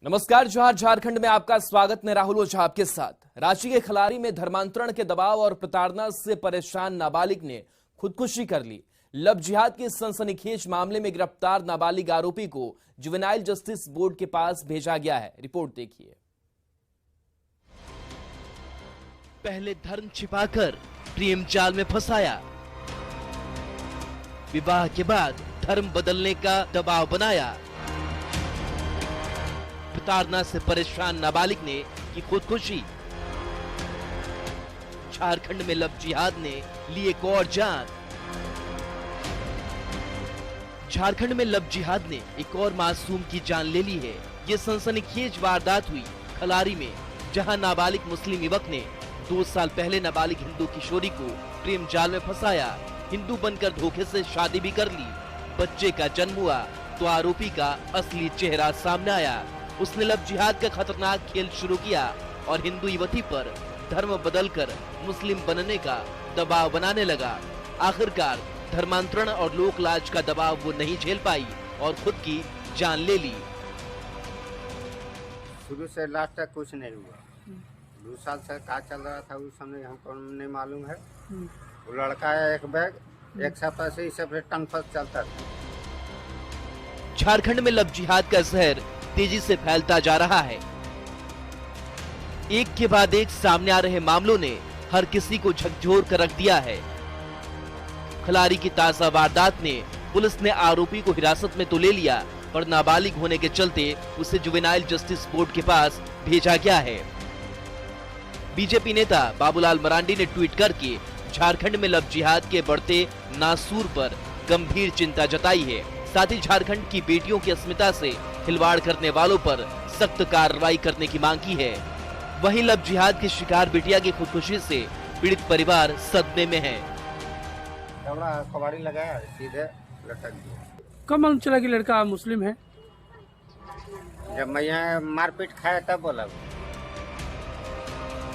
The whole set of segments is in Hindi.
नमस्कार, जोहार। झारखंड में आपका स्वागत। मैं राहुल ओझा आपके साथ। रांची के खलारी में धर्मांतरण के दबाव और प्रताड़ना से परेशान नाबालिग ने खुदकुशी कर ली। लव जिहाद के सनसनीखेज मामले में गिरफ्तार नाबालिग आरोपी को जुवेनाइल जस्टिस बोर्ड के पास भेजा गया है। रिपोर्ट देखिए। पहले धर्म छिपाकर प्रेम जाल में फंसाया, विवाह के बाद धर्म बदलने का दबाव बनाया। प्रताड़ना से परेशान नाबालिग ने की खुदकुशी। झारखंड में लव जिहाद ने ली एक और जान। झारखंड में लव जिहाद ने एक और मासूम की जान ले ली है। ये सनसनीखेज वारदात हुई खलारी में, जहां नाबालिग मुस्लिम युवक ने 2 साल पहले नाबालिग हिंदू किशोरी को प्रेम जाल में फंसाया। हिंदू बनकर धोखे से शादी भी कर ली। बच्चे का जन्म हुआ तो आरोपी का असली चेहरा सामने आया। उसने लव जिहाद का खतरनाक खेल शुरू किया और हिंदू युवती पर धर्म बदलकर मुस्लिम बनने का दबाव बनाने लगा। आखिरकार धर्मांतरण और लोक लाज का दबाव वो नहीं झेल पाई और खुद की जान ले ली। शुरू से लास्ट तक कुछ नहीं हुआ। 2 साल से क्या चल रहा था उस समय हमको नहीं मालूम है। वो लड़का है एक बैग, एक सप्ताह से इस सब टंग फंस चलता था। झारखंड में लव जिहाद का जहर तेजी से फैलता जा रहा है। एक के बाद एक सामने आ रहे मामलों ने हर किसी को झकझोर कर रख दिया है। खलारी की ताजा वारदात ने पुलिस ने आरोपी को हिरासत में तो ले लिया, पर नाबालिग होने के चलते उसे जुवेनाइल जस्टिस बोर्ड के पास भेजा गया है। बीजेपी नेता बाबूलाल मरांडी ने ट्वीट करके झारखंड में लव जिहाद के बढ़ते नासूर पर गंभीर चिंता जताई है। साथ ही झारखंड की बेटियों की अस्मिता से खिलवाड़ करने वालों पर सख्त कार्रवाई करने की मांग की है। वहीं लव जिहाद की शिकार बिटिया की खुदकुशी से पीड़ित परिवार सदमे में है। कबाड़ी लगाया, सीधे लटक दिया। कब मालूम चला कि लड़का मुस्लिम है? जब मैं यहाँ मारपीट खाया तब बोला।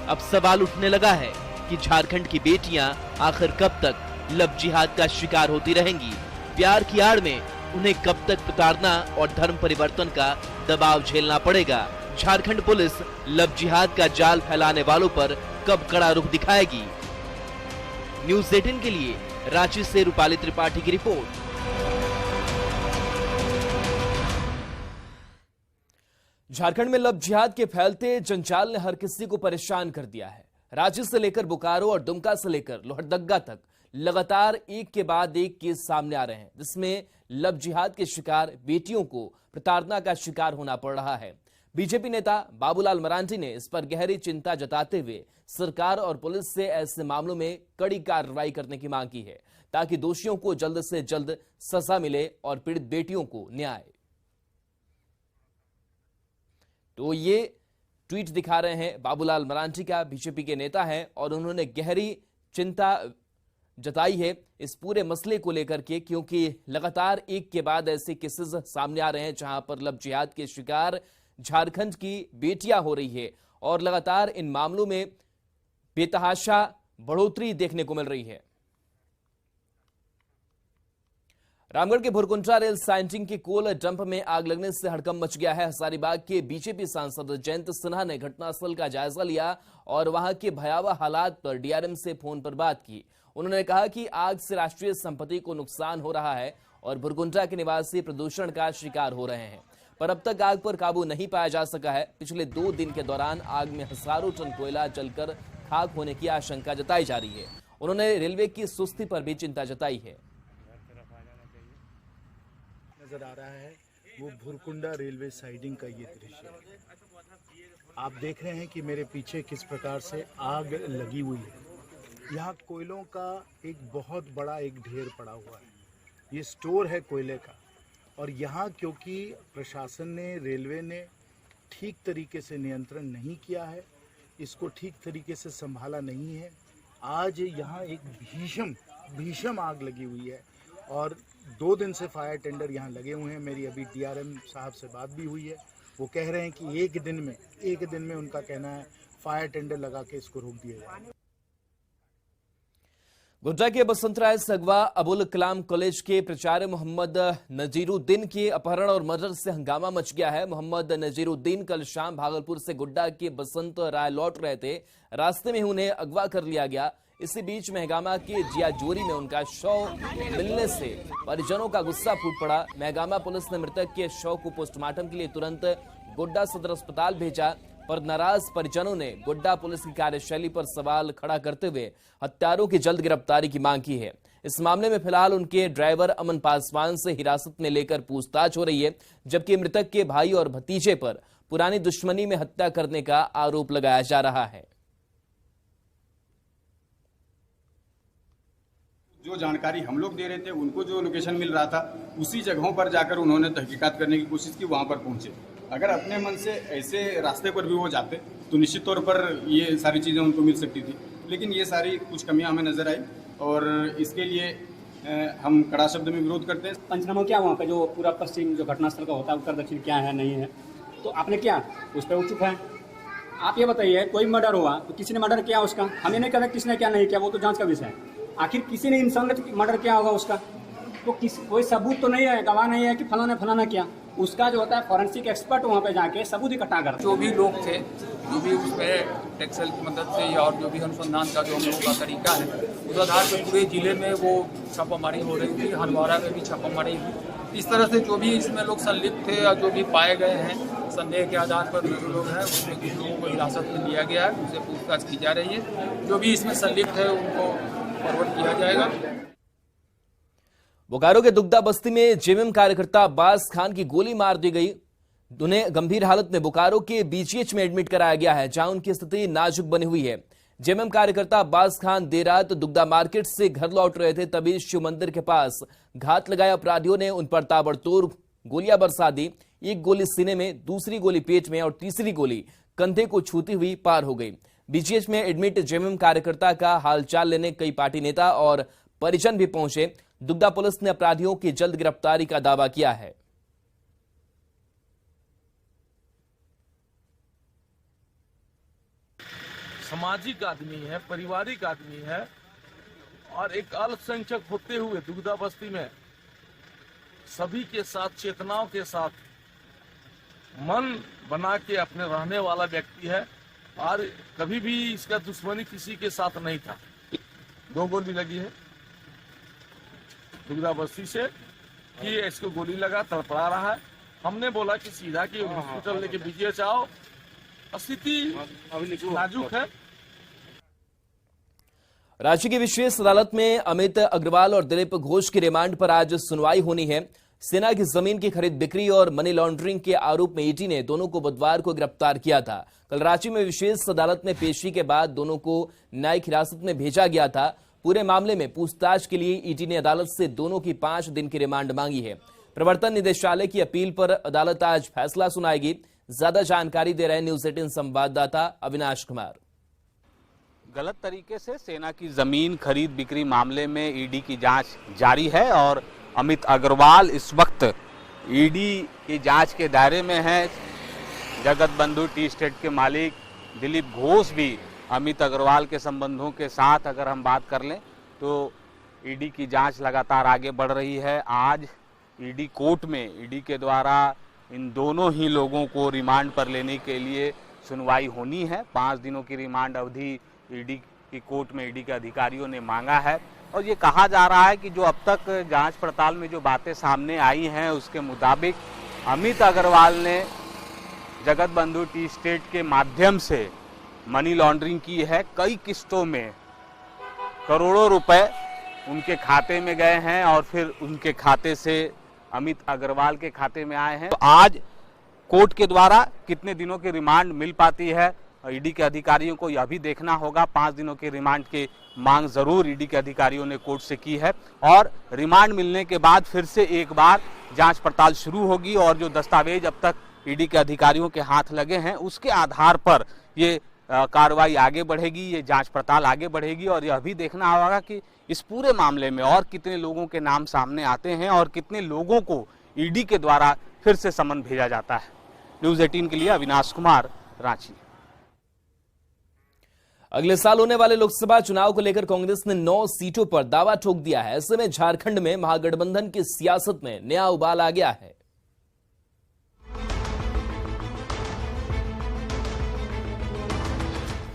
अब सवाल उठने लगा है कि झारखंड की बेटियां आखिर कब तक लव जिहाद का शिकार होती रहेंगी। प्यार की आड़ में उन्हें कब तक प्रताड़ना और धर्म परिवर्तन का दबाव झेलना पड़ेगा। झारखंड पुलिस लव जिहाद का जाल फैलाने वालों पर कब कड़ा रुख दिखाएगी। न्यूज़ 18 के लिए रांची से रूपाली त्रिपाठी की रिपोर्ट। झारखंड में लव जिहाद के फैलते जंजाल ने हर किसी को परेशान कर दिया है। रांची से लेकर बोकारो और दुमका से लेकर लोहरदगा तक लगातार एक के बाद एक केस सामने आ रहे हैं, जिसमें लव जिहाद के शिकार बेटियों को प्रताड़ना का शिकार होना पड़ रहा है। बीजेपी नेता बाबूलाल मरांडी ने इस पर गहरी चिंता जताते हुए सरकार और पुलिस से ऐसे मामलों में कड़ी कार्रवाई करने की मांग की है, ताकि दोषियों को जल्द से जल्द सजा मिले और पीड़ित बेटियों को न्याय। तो ये ट्वीट दिखा रहे हैं बाबूलाल मरांडी का, बीजेपी के नेता हैं, और उन्होंने गहरी चिंता जताई है इस पूरे मसले को लेकर के, क्योंकि लगातार एक के बाद ऐसे केसेस सामने आ रहे हैं जहां पर लव जिहाद के शिकार झारखंड की बेटियां हो रही है और लगातार इन मामलों में बेतहाशा बढ़ोतरी देखने को मिल रही है। रामगढ़ के भुरकुंटा रेल साइंटिंग के कोल डंप में आग लगने से हड़कंप मच गया है। हजारीबाग के बीजेपी सांसद जयंत सिन्हा ने घटनास्थल का जायजा लिया और वहां के भयावह हालात पर डीआरएम से फोन पर बात की। उन्होंने कहा कि आग से राष्ट्रीय संपत्ति को नुकसान हो रहा है और भुरकुंटा के निवासी प्रदूषण का शिकार हो रहे हैं, पर अब तक आग पर काबू नहीं पाया जा सका है। पिछले 2 दिन के दौरान आग में हजारों टन कोयला जलकर खाक होने की आशंका जताई जा रही है। उन्होंने रेलवे की सुस्ती पर भी चिंता जताई है। नजर आ रहा है वो भुरकुंडा रेलवे साइडिंग का ये दृश्य है। आप देख रहे हैं कि मेरे पीछे किस प्रकार से आग लगी हुई है। यहाँ कोयलों का एक बहुत बड़ा एक ढेर पड़ा हुआ है। ये स्टोर है कोयले का, और यहाँ क्योंकि प्रशासन ने, रेलवे ने ठीक तरीके से नियंत्रण नहीं किया है, इसको ठीक तरीके से संभाला नहीं है, आज यहाँ एक भीषण आग लगी हुई है। और 2 दिन से फायर टेंडर यहाँ लगे हुए हैं। मेरी अभी डीआरएम साहब से बात भी हुई है। वो कह रहे हैं कि एक दिन में उनका कहना है फायर टेंडर लगा के इसको रोक दिया जाए। गोड्डा के बसंतराय से अगवा अबुल कलाम कॉलेज के प्राचार्य मोहम्मद नजीरुद्दीन के अपहरण और मर्डर से हंगामा मच गया है। मोहम्मद नजीरुद्दीन कल शाम भागलपुर से गोड्डा के बसंत राय लौट रहे थे। रास्ते में उन्हें अगवा कर लिया गया। इसी बीच महगामा के जियाजोरी में उनका शव मिलने से परिजनों का गुस्सा फूट पड़ा। महगामा पुलिस ने मृतक के शव को पोस्टमार्टम के लिए तुरंत गोड्डा सदर अस्पताल भेजा, पर नाराज परिजनों ने गोड्डा पुलिस की कार्यशैली पर सवाल खड़ा करते हुए हत्यारों की जल्द गिरफ्तारी की मांग की है। इस मामले में फिलहाल उनके ड्राइवर अमन पासवान से हिरासत में लेकर पूछताछ हो रही है, जबकि मृतक के भाई और भतीजे पर पुरानी दुश्मनी में हत्या करने का आरोप लगाया जा रहा है। जो जानकारी हम लोग दे रहे थे, उनको जो लोकेशन मिल रहा था, उसी जगहों पर जाकर उन्होंने तहकीकात करने की कोशिश की, वहां पर पहुंचे। अगर अपने मन से ऐसे रास्ते पर भी वो जाते तो निश्चित तौर पर ये सारी चीज़ें उनको मिल सकती थी, लेकिन ये सारी कुछ कमियां हमें नजर आई और इसके लिए हम कड़ा शब्द में विरोध करते हैं। पंचनामा क्या वहाँ पे जो पूरा पश्चिम जो घटनास्थल का होता है, उत्तर दक्षिण क्या है नहीं है, तो आपने क्या उस पर उत्सुक है। आप ये बताइए, कोई मर्डर हुआ तो किसी ने मर्डर किया उसका, हमें नहीं कहते किसने क्या नहीं किया, वो तो जांच का विषय है। आखिर किसी ने इंसान ने मर्डर किया होगा उसका, तो कोई सबूत तो नहीं है, गवाह नहीं है कि फलाना किया। उसका जो होता है फॉरेंसिक एक्सपर्ट वहाँ पे जाके सबूत इकट्ठा करते। जो भी लोग थे, जो भी उसमें टेक्सटाइल की मदद से या और जो भी अनुसंधान का जो हम लोगों का तरीका है, उस आधार पर पूरे जिले में वो छापामारी हो रही थी। हंदवाड़ा में भी छापामारी हुई। इस तरह से जो भी इसमें लोग संलिप्त थे या जो भी पाए गए हैं, संदेह के आधार पर जो लोग हैं उसमें कुछ लोगों को हिरासत में लिया गया है, उनसे पूछताछ की जा रही है। जो भी इसमें संलिप्त है उनको फॉरवर्ड किया जाएगा। बोकारो के दुग्धा बस्ती में जेएमएम कार्यकर्ता अब्बास खान की गोली मार दी गई। उन्हें गंभीर हालत में बोकारो के बीजीएच में एडमिट कराया गया है, जहां उनकी स्थिति नाजुक बनी हुई है। जेएमएम कार्यकर्ता अब्बास खान देर रात दुग्धा मार्केट से घर लौट रहे थे, तभी शिव मंदिर के पास घात लगाए अपराधियों ने उन पर ताबड़तोड़ गोलियां बरसा दी। एक गोली सीने में, दूसरी गोली पेट में और तीसरी गोली कंधे को छूती हुई पार हो गई। बीजीएच में एडमिट जेएमएम कार्यकर्ता का हालचाल लेने कई पार्टी नेता और परिजन भी पहुंचे। दुग्धा पुलिस ने अपराधियों की जल्द गिरफ्तारी का दावा किया है। सामाजिक आदमी है, पारिवारिक आदमी है और एक अल्पसंख्यक होते हुए दुग्धा बस्ती में सभी के साथ, चेतनाओं के साथ मन बना के अपने रहने वाला व्यक्ति है और कभी भी इसका दुश्मनी किसी के साथ नहीं था। 2 गोली लगी है दुग्धा बस्ती से कि इसको गोली लगा, तड़पड़ा रहा है। हमने बोला कि सीधा कि हॉस्पिटल लेके बीजीएच आओ, स्थिति नाजुक है। रांची की विशेष अदालत में अमित अग्रवाल और दिलीप घोष की रिमांड पर आज सुनवाई होनी है। सेना की जमीन की खरीद बिक्री और मनी लॉन्ड्रिंग के आरोप में ईडी ने दोनों को बुधवार को गिरफ्तार किया था। कल रांची में विशेष अदालत में पेशी के बाद दोनों को न्यायिक हिरासत में भेजा गया था। पूरे मामले में पूछताछ के लिए ईडी ने अदालत से दोनों की 5 दिन की रिमांड मांगी है। प्रवर्तन निदेशालय की अपील पर अदालत आज फैसला सुनाएगी। ज्यादा जानकारी दे रहे हैं न्यूज 18 संवाददाता अविनाश कुमार। गलत तरीके से सेना की जमीन खरीद बिक्री मामले में ईडी की जांच जारी है और अमित अग्रवाल इस वक्त ईडी की जांच के दायरे में है। जगत बंधु टी स्टेट के मालिक दिलीप घोष भी अमित अग्रवाल के संबंधों के साथ अगर हम बात कर लें तो ईडी की जांच लगातार आगे बढ़ रही है। आज ईडी कोर्ट में ईडी के द्वारा इन दोनों ही लोगों को रिमांड पर लेने के लिए सुनवाई होनी है। 5 दिनों की रिमांड अवधि ईडी की कोर्ट में ईडी के अधिकारियों ने मांगा है और ये कहा जा रहा है कि जो अब तक जांच पड़ताल में जो बातें सामने आई हैं उसके मुताबिक अमित अग्रवाल ने जगत बंधु टी स्टेट के माध्यम से मनी लॉन्ड्रिंग की है। कई किस्तों में करोड़ों रुपए उनके खाते में गए हैं और फिर उनके खाते से अमित अग्रवाल के खाते में आए हैं। तो आज कोर्ट के द्वारा कितने दिनों की रिमांड मिल पाती है, ईडी के अधिकारियों को यह भी देखना होगा। 5 दिनों की रिमांड की मांग जरूर ईडी के अधिकारियों ने कोर्ट से की है और रिमांड मिलने के बाद फिर से एक बार जांच पड़ताल शुरू होगी और जो दस्तावेज अब तक ईडी के अधिकारियों के हाथ लगे हैं उसके आधार पर ये कार्रवाई आगे बढ़ेगी, ये जांच पड़ताल आगे बढ़ेगी और यह भी देखना होगा कि इस पूरे मामले में और कितने लोगों के नाम सामने आते हैं और कितने लोगों को ईडी के द्वारा फिर से समन भेजा जाता है। न्यूज 18 के लिए अविनाश कुमार, रांची। अगले साल होने वाले लोकसभा चुनाव को लेकर कांग्रेस ने 9 सीटों पर दावा ठोक दिया है। ऐसे में झारखंड में महागठबंधन की सियासत में नया उबाल आ गया है।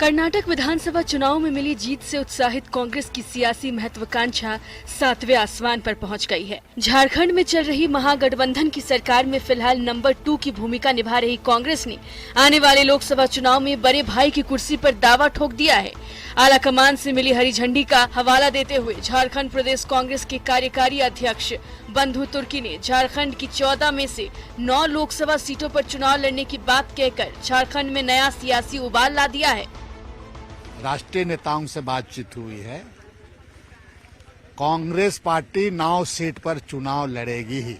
कर्नाटक विधानसभा चुनाव में मिली जीत से उत्साहित कांग्रेस की सियासी महत्वाकांक्षा 7वें आसमान पर पहुंच गई है। झारखंड में चल रही महागठबंधन की सरकार में फिलहाल नंबर 2 की भूमिका निभा रही कांग्रेस ने आने वाले लोकसभा चुनाव में बड़े भाई की कुर्सी पर दावा ठोक दिया है। आलाकमान से मिली हरी झंडी का हवाला देते हुए झारखंड प्रदेश कांग्रेस के कार्यकारी अध्यक्ष बंधु तुर्की ने झारखंड की 14 में से 9 लोकसभा सीटों पर चुनाव लड़ने की बात कहकर झारखंड में नया सियासी उबाल ला दिया है। राष्ट्रीय नेताओं से बातचीत हुई है। कांग्रेस पार्टी 9 सीट पर चुनाव लड़ेगी ही।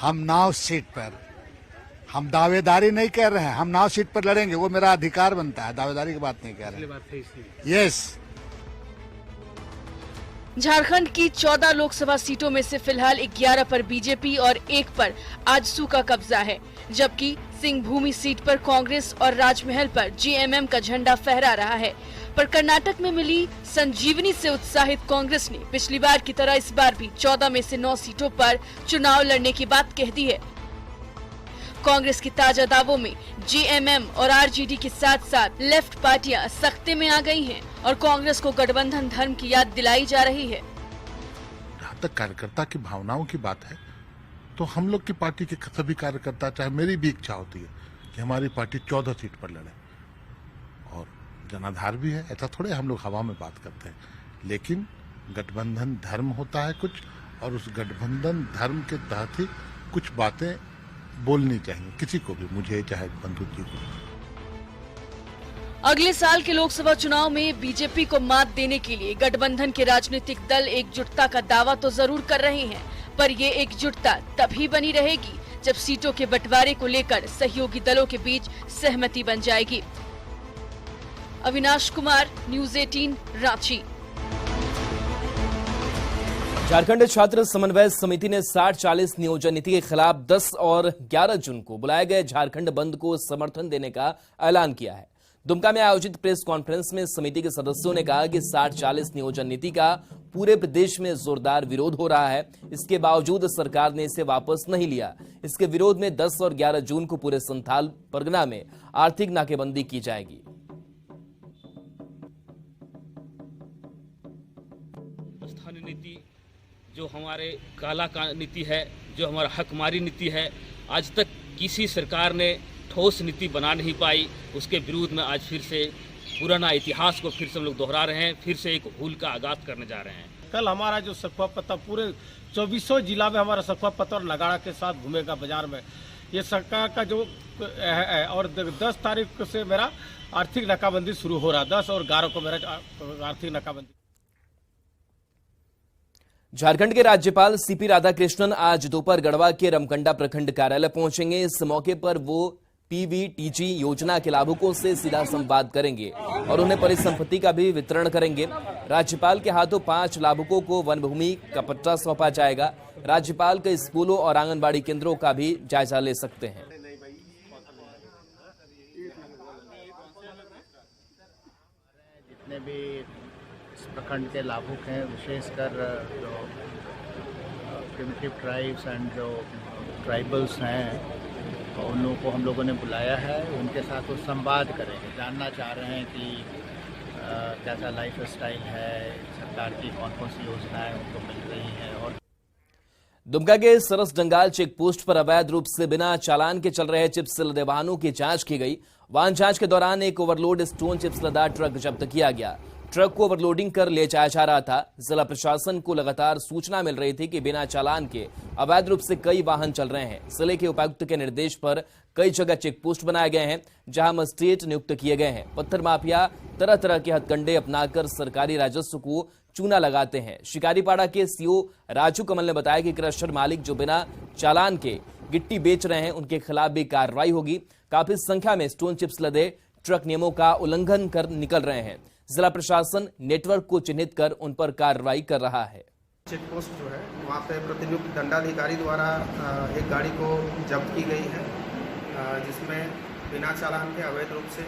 हम 9 सीट पर, हम दावेदारी नहीं कर रहे हैं, हम 9 सीट पर लड़ेंगे, वो मेरा अधिकार बनता है, दावेदारी की बात नहीं कर रहे हैं। यस। झारखंड की 14 लोकसभा सीटों में से फिलहाल 11 पर बीजेपी और 1 पर आजसू का कब्जा है, जबकि सिंहभूमि सीट पर कांग्रेस और राजमहल पर जेएमएम का झंडा फहरा रहा है। पर कर्नाटक में मिली संजीवनी से उत्साहित कांग्रेस ने पिछली बार की तरह इस बार भी 14 में से 9 सीटों पर चुनाव लड़ने की बात कह दी है। कांग्रेस की ताजा दावों में जेएमएम और आरजेडी के साथ साथ लेफ्ट पार्टियां सख्ते में आ गई हैं और कांग्रेस को गठबंधन धर्म की याद दिलाई जा रही है। जहाँ तक कार्यकर्ता की भावनाओं की बात है तो हम लोग की पार्टी के सभी कार्यकर्ता, चाहे मेरी भी इच्छा होती है कि हमारी पार्टी 14 सीट पर लड़े, और जनाधार भी है। ऐसा थोड़े हम लोग हवा में बात करते हैं, लेकिन गठबंधन धर्म होता है कुछ, और उस गठबंधन धर्म के तहत ही कुछ बातें बोलनी चाहिए किसी को भी, मुझे चाहे बंधु जी को। अगले साल के लोकसभा चुनाव में बीजेपी को मात देने के लिए गठबंधन के राजनीतिक दल एकजुटता का दावा तो जरूर कर रहे हैं, पर ये एकजुटता तभी बनी रहेगी जब सीटों के बंटवारे को लेकर सहयोगी दलों के बीच सहमति बन जाएगी। अविनाश कुमार, न्यूज़ 18, रांची। झारखंड छात्र समन्वय समिति ने 60-40 नियोजन नीति के खिलाफ 10 और 11 जून को बुलाए गए झारखंड बंद को समर्थन देने का ऐलान किया है। दुमका में आयोजित प्रेस कॉन्फ्रेंस में समिति के सदस्यों ने कहा कि 60-40 नियोजन नीति का पूरे प्रदेश में जोरदार विरोध हो रहा है। इसके बावजूद सरकार ने इसे वापस नहीं लिया। इसके विरोध में 10 और 11 जून को पूरे संथाल परगना में आर्थिक नाकेबंदी की जाएगी। स्थानीय नीति जो हमारे काला का नीति है, जो हमारा हकमारी नीति है, आज तक किसी सरकार ने ठोस नीति बना नहीं पाई। उसके विरोध में आज फिर से पुराना इतिहास को फिर से हम लोग दोहरा रहे हैं, फिर से एक हुल का आगाज करने जा रहे हैं। कल हमारा जो सखुआ पत्ता पूरे 2400 जिला में हमारा सखुआ पत्ता और नगाड़ा के साथ घूमेगा बाजार में। ये सरकार का जो है, और 10 तारीख से मेरा आर्थिक नाकाबंदी शुरू हो रहा है। 10 और 11 को मेरा आर्थिक नाकाबंदी। झारखंड के राज्यपाल सीपी राधाकृष्णन आज दोपहर गढ़वा के रमकंडा प्रखंड कार्यालय पहुंचेंगे। इस मौके पर वो पीवीटीजी योजना के लाभुकों से सीधा संवाद करेंगे और उन्हें परिसंपत्ति का भी वितरण करेंगे। राज्यपाल के हाथों 5 लाभुकों को वन भूमि का पट्टा सौंपा जाएगा। राज्यपाल के स्कूलों और आंगनबाड़ी केंद्रों का भी जायजा ले सकते हैं। जितने भी इस प्रखंड के लाभुक हैं, विशेषकर जो प्रिमिटिव ट्राइब्स एंड जो ट्राइबल्स हैं, उन लोगों को हम लोगों ने बुलाया है। उनके साथ वो संवाद करेंगे, जानना चाह रहे हैं कि कैसा लाइफ स्टाइल है, सरकार की कौन कौन सी योजनाएं उनको मिल रही हैं। और दुमका के सरस डंगाल चेक पोस्ट पर अवैध रूप से बिना चालान के चल रहे चिप्स लदे वाहनों की जांच की गई। वाहन जांच के दौरान एक ओवरलोड स्टोन चिप्स लदा ट्रक जब्त किया गया। ट्रक को ओवरलोडिंग कर ले जाया जा रहा था। जिला प्रशासन को लगातार सूचना मिल रही थी कि बिना चालान के अवैध रूप से कई वाहन चल रहे हैं। जिले के उपायुक्त के निर्देश पर कई जगह चेक पोस्ट बनाए गए हैं, जहां मजिस्ट्रेट नियुक्त किए गए हैं। पत्थर माफिया तरह तरह के हथकंडे अपनाकर सरकारी राजस्व को चूना लगाते हैं। शिकारीपाड़ा के सीओ राजू कमल ने बताया कि क्रशर मालिक जो बिना चालान के गिट्टी बेच रहे हैं, उनके खिलाफ भी कार्रवाई होगी। काफी संख्या में स्टोन चिप्स लदे ट्रक नियमों का उल्लंघन कर निकल रहे हैं। जिला प्रशासन नेटवर्क को चिन्हित कर उन पर कार्रवाई कर रहा है। चेक पोस्ट जो है वहाँ पे प्रतिनियुक्त दंडाधिकारी द्वारा एक गाड़ी को जब्त की गई है, जिसमें बिना चालान के अवैध रूप से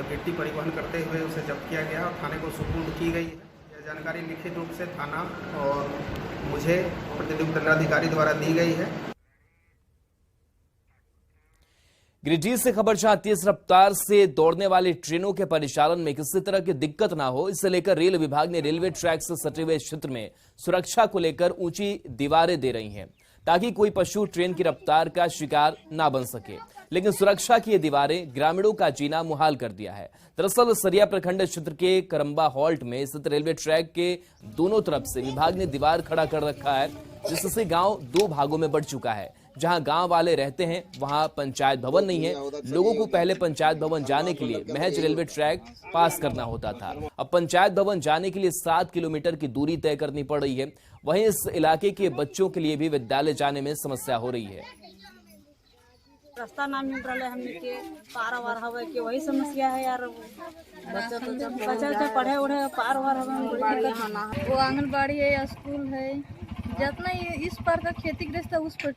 गिट्टी परिवहन करते हुए उसे जब्त किया गया और थाने को सुपुर्द की गई है। यह जानकारी लिखित रूप से थाना और मुझे प्रतिनियुक्त दंडाधिकारी द्वारा दी गई है। गिरिडीह से खबर जहां तेज रफ्तार से दौड़ने वाली ट्रेनों के परिचालन में किसी तरह की दिक्कत ना हो, इसे लेकर रेल विभाग ने रेलवे ट्रैक से सटे हुए क्षेत्र में सुरक्षा को लेकर ऊंची दीवारें दे रही हैं ताकि कोई पशु ट्रेन की रफ्तार का शिकार ना बन सके। लेकिन सुरक्षा की ये दीवारें ग्रामीणों का जीना मुहाल कर दिया है। दरअसल सरिया प्रखंड क्षेत्र के करम्बा हॉल्ट में स्थित रेलवे ट्रैक के दोनों तरफ से विभाग ने दीवार खड़ा कर रखा है, जिससे गांव दो भागों में बढ़ चुका है। जहां गांव वाले रहते हैं वहां पंचायत भवन नहीं है। लोगों को पहले पंचायत भवन जाने के लिए महज रेलवे ट्रैक पास करना होता था। अब पंचायत भवन जाने के लिए 7 किलोमीटर की दूरी तय करनी पड़ रही है। वहीं इस इलाके के बच्चों के लिए भी विद्यालय जाने में समस्या हो रही है। रास्ता ना मिल रहा है, हमने के पार वार हवे के वही समस्या है यार। बच्चा तो जब बच्चा पढ़े उड़े पार वार हवे, वो आंगनबाड़ी है या स्कूल है, जितना इस पार का खेती गृहस्थ है उस पर,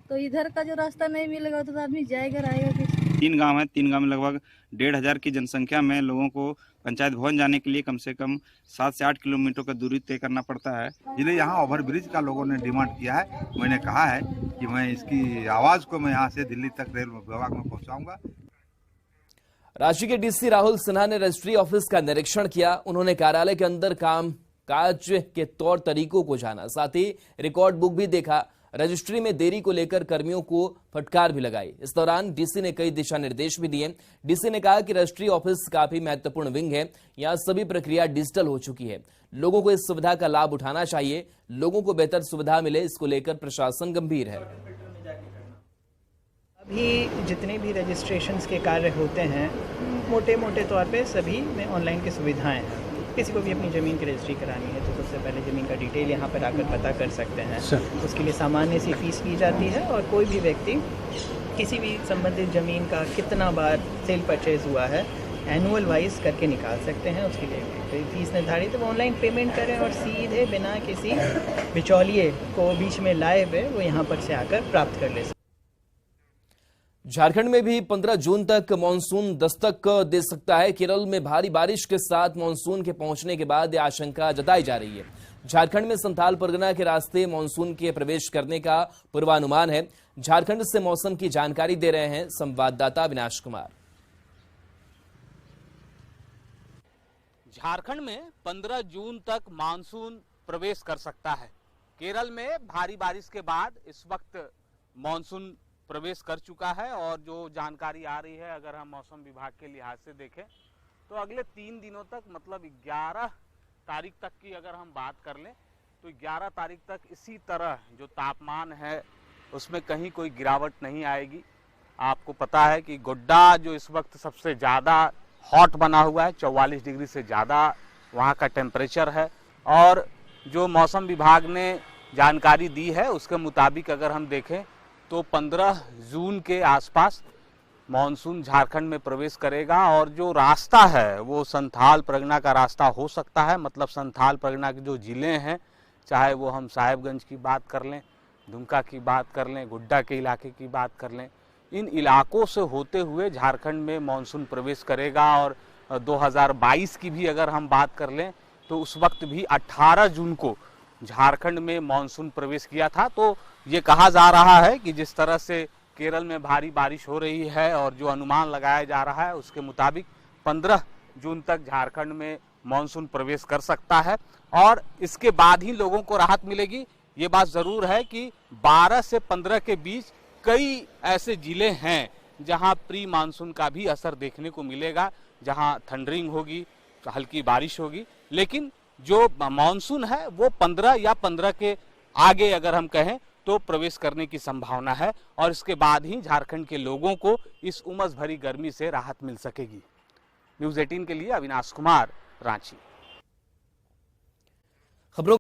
तो इधर का जो रास्ता नहीं मिलेगा तो आदमी जाएगा रहेगा। 3 गांव है, 3 गांव में लगभग 1,500 की जनसंख्या में लोगों को पंचायत भवन जाने के लिए कम से कम 7 से 8 किलोमीटर का दूरी तय करना पड़ता है। इसलिए यहाँ ओवरब्रिज का लोगों ने डिमांड किया है। मैंने कहा है कि मैं इसकी आवाज को मैं यहाँ से दिल्ली तक रेल विभाग में पहुँचाऊंगा। रांची के डीसी राहुल सिन्हा ने रजिस्ट्री ऑफिस का निरीक्षण किया। उन्होंने कार्यालय के अंदर काज के तौर तरीकों को जाना, साथ ही रिकॉर्ड बुक भी देखा। रजिस्ट्री में देरी को लेकर कर्मियों को फटकार भी लगाई। इस दौरान डीसी ने कई दिशा निर्देश भी दिए। डीसी ने कहा कि रजिस्ट्री ऑफिस काफी महत्वपूर्ण विंग है, यहाँ सभी प्रक्रिया डिजिटल हो चुकी है। लोगों को इस सुविधा का लाभ उठाना चाहिए। लोगों को बेहतर सुविधा मिले, इसको लेकर प्रशासन गंभीर है। अभी जितने भी रजिस्ट्रेशंस के कार्य होते हैं मोटे मोटे तौर पे सभी में ऑनलाइन की सुविधाएं हैं। किसी को भी अपनी ज़मीन की रजिस्ट्री करानी है तो सबसे पहले ज़मीन का डिटेल यहाँ पर आकर पता कर सकते हैं। उसके लिए सामान्य सी फीस ली जाती है और कोई भी व्यक्ति किसी भी संबंधित ज़मीन का कितना बार सेल परचेज हुआ है एनुअल वाइज करके निकाल सकते हैं। उसके लिए फीस निर्धारित है, वो ऑनलाइन पेमेंट करें और सीधे बिना किसी बिचौलिए को बीच में लाए हुए वो यहाँ पर से आकर प्राप्त कर ले सकते। झारखंड में भी 15 जून तक मानसून दस्तक दे सकता है। केरल में भारी बारिश के साथ मानसून के पहुंचने के बाद यह आशंका जताई जा रही है। झारखंड में संथाल परगना के रास्ते मानसून के प्रवेश करने का पूर्वानुमान है। झारखंड से मौसम की जानकारी दे रहे हैं संवाददाता अविनाश कुमार। झारखंड में 15 जून तक मानसून प्रवेश कर सकता है। केरल में भारी बारिश के बाद इस वक्त मानसून प्रवेश कर चुका है और जो जानकारी आ रही है, अगर हम मौसम विभाग के लिहाज से देखें तो अगले 3 दिनों तक, मतलब 11 तारीख तक की अगर हम बात कर लें तो 11 तारीख तक इसी तरह जो तापमान है उसमें कहीं कोई गिरावट नहीं आएगी। आपको पता है कि गोड्डा जो इस वक्त सबसे ज़्यादा हॉट बना हुआ है, 44 डिग्री से ज़्यादा वहाँ का टेम्परेचर है। और जो मौसम विभाग ने जानकारी दी है उसके मुताबिक अगर हम देखें तो 15 जून के आसपास मानसून झारखंड में प्रवेश करेगा और जो रास्ता है वो संथाल परगना का रास्ता हो सकता है। मतलब संथाल परगना के जो ज़िले हैं, चाहे वो हम साहेबगंज की बात कर लें, दुमका की बात कर लें, गोड्डा के इलाके की बात कर लें, इन इलाकों से होते हुए झारखंड में मानसून प्रवेश करेगा। और 2022 की भी अगर हम बात कर लें तो उस वक्त भी 18 जून को झारखंड में मानसून प्रवेश किया था। तो ये कहा जा रहा है कि जिस तरह से केरल में भारी बारिश हो रही है और जो अनुमान लगाया जा रहा है उसके मुताबिक 15 जून तक झारखंड में मानसून प्रवेश कर सकता है और इसके बाद ही लोगों को राहत मिलेगी। ये बात ज़रूर है कि 12 से 15 के बीच कई ऐसे ज़िले हैं जहां प्री मानसून का भी असर देखने को मिलेगा, जहां थंडरिंग होगी, हल्की बारिश होगी। लेकिन जो मानसून है वो 15 या 15 के आगे अगर हम कहें तो प्रवेश करने की संभावना है और इसके बाद ही झारखंड के लोगों को इस उमस भरी गर्मी से राहत मिल सकेगी। न्यूज़ 18 के लिए अविनाश कुमार, रांची।